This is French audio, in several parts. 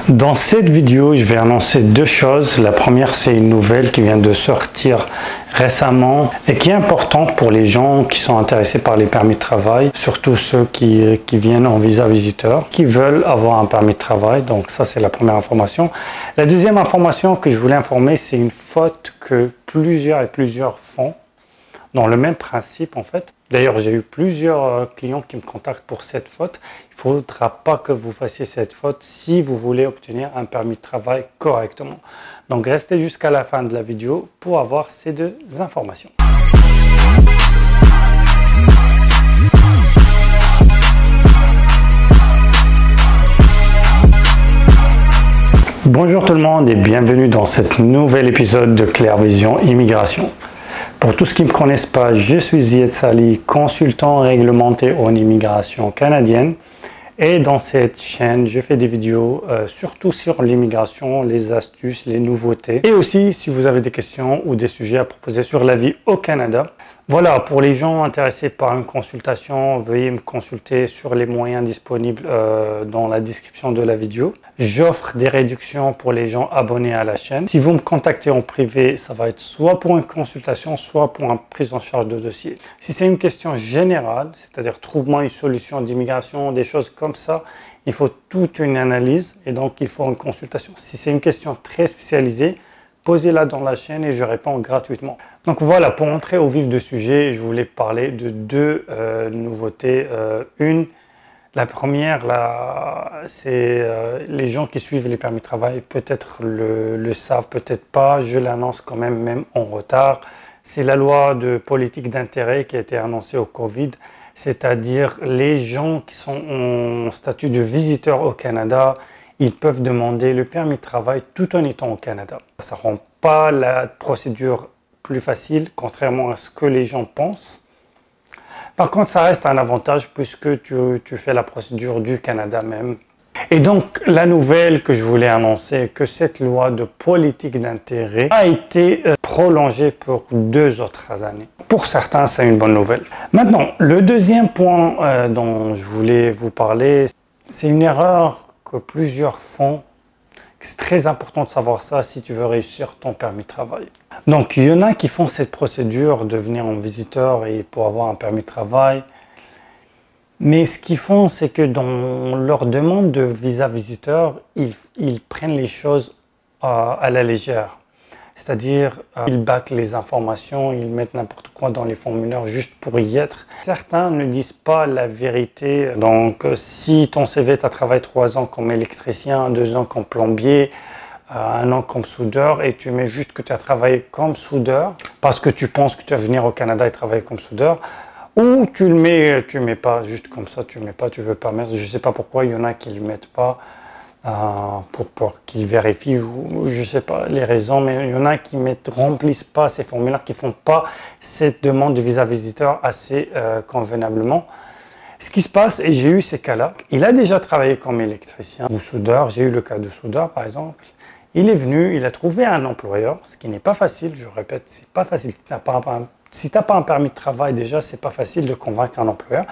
Dans cette vidéo, je vais annoncer deux choses. La première, c'est une nouvelle qui vient de sortir récemment et qui est importante pour les gens qui sont intéressés par les permis de travail, surtout ceux qui viennent en visa visiteur, qui veulent avoir un permis de travail. Donc ça, c'est la première information. La deuxième information que je voulais informer, c'est une faute que plusieurs font dans le même principe en fait. D'ailleurs, j'ai eu plusieurs clients qui me contactent pour cette faute. Il ne faudra pas que vous fassiez cette faute si vous voulez obtenir un permis de travail correctement. Donc, restez jusqu'à la fin de la vidéo pour avoir ces deux informations. Bonjour tout le monde et bienvenue dans cet nouvel épisode de Clair Vision Immigration. Pour tous ceux qui ne me connaissent pas, je suis Zied Sali, consultant réglementé en immigration canadienne. Et dans cette chaîne, je fais des vidéos surtout sur l'immigration, les astuces, les nouveautés. Et aussi, si vous avez des questions ou des sujets à proposer sur la vie au Canada. Voilà, pour les gens intéressés par une consultation, veuillez me consulter sur les moyens disponibles dans la description de la vidéo. J'offre des réductions pour les gens abonnés à la chaîne. Si vous me contactez en privé, ça va être soit pour une consultation, soit pour une prise en charge de dossier. Si c'est une question générale, c'est-à-dire trouve-moi une solution d'immigration, des choses comme ça, il faut toute une analyse et donc il faut une consultation. Si c'est une question très spécialisée, posez-la dans la chaîne et je réponds gratuitement. Donc voilà, pour entrer au vif du sujet, je voulais parler de deux nouveautés. La première, c'est les gens qui suivent les permis de travail, peut-être le savent, peut-être pas. Je l'annonce quand même en retard. C'est la loi de politique d'intérêt qui a été annoncée au Covid, c'est-à-dire les gens qui sont en statut de visiteur au Canada, ils peuvent demander le permis de travail tout en étant au Canada. Ça ne rend pas la procédure plus facile, contrairement à ce que les gens pensent. Par contre, ça reste un avantage puisque tu fais la procédure du Canada même. Et donc, la nouvelle que je voulais annoncer, que cette loi de politique d'intérêt a été prolongée pour 2 autres années. Pour certains, c'est une bonne nouvelle. Maintenant, le deuxième point dont je voulais vous parler, c'est une erreur que plusieurs font. C'est très important de savoir ça si tu veux réussir ton permis de travail. Donc, il y en a qui font cette procédure de venir en visiteur et pour avoir un permis de travail. Mais ce qu'ils font, c'est que dans leur demande de visa visiteur, ils prennent les choses à la légère. C'est-à-dire, ils bâclent les informations, ils mettent n'importe quoi dans les formulaires juste pour y être. Certains ne disent pas la vérité. Donc, si ton CV, tu as travaillé 3 ans comme électricien, 2 ans comme plombier, 1 an comme soudeur, et tu mets juste que tu as travaillé comme soudeur, parce que tu penses que tu vas venir au Canada et travailler comme soudeur, ou tu mets pas juste comme ça, tu veux pas mettre. Je sais pas pourquoi il y en a qui le mettent pas. Pour qu'ils vérifient, ou je ne sais pas les raisons, mais il y en a qui remplissent pas ces formulaires, qui font pas cette demande de visa visiteur assez convenablement. Ce qui se passe, et j'ai eu ces cas-là, il a déjà travaillé comme électricien ou soudeur, j'ai eu le cas de soudeur par exemple, il est venu, il a trouvé un employeur, ce qui n'est pas facile, je répète, c'est pas facile, si tu n'as pas un permis de travail déjà, c'est pas facile de convaincre un employeur.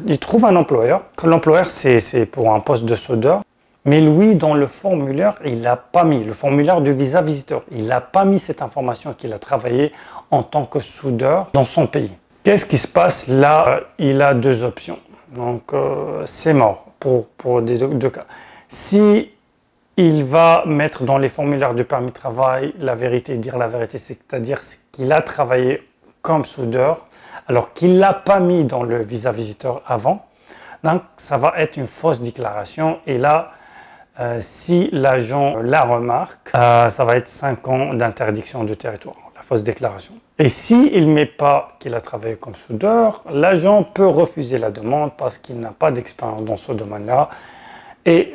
Il trouve un employeur, l'employeur c'est pour un poste de soudeur. Mais lui, dans le formulaire, il n'a pas mis, le formulaire du visa visiteur, il n'a pas mis cette information qu'il a travaillé en tant que soudeur dans son pays. Qu'est-ce qui se passe là? Il a 2 options. Donc, c'est mort pour les deux cas. Si il va mettre dans les formulaires du permis de travail la vérité, dire la vérité, c'est-à-dire qu'il a travaillé comme soudeur, alors qu'il ne l'a pas mis dans le visa visiteur avant, donc ça va être une fausse déclaration. Et là, si l'agent la remarque, ça va être 5 ans d'interdiction du territoire, la fausse déclaration. Et s'il ne met pas qu'il a travaillé comme soudeur, l'agent peut refuser la demande parce qu'il n'a pas d'expérience dans ce domaine-là. Et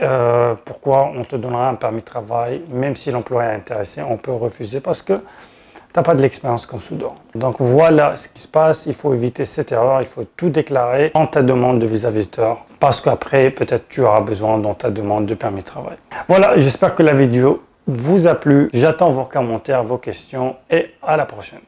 pourquoi on te donnera un permis de travail, même si l'employeur est intéressé, on peut refuser parce que tu n'as pas de l'expérience comme soudeur. Donc voilà ce qui se passe, il faut éviter cette erreur, il faut tout déclarer dans ta demande de visa visiteur parce qu'après peut-être tu auras besoin dans ta demande de permis de travail. Voilà, j'espère que la vidéo vous a plu, j'attends vos commentaires, vos questions et à la prochaine.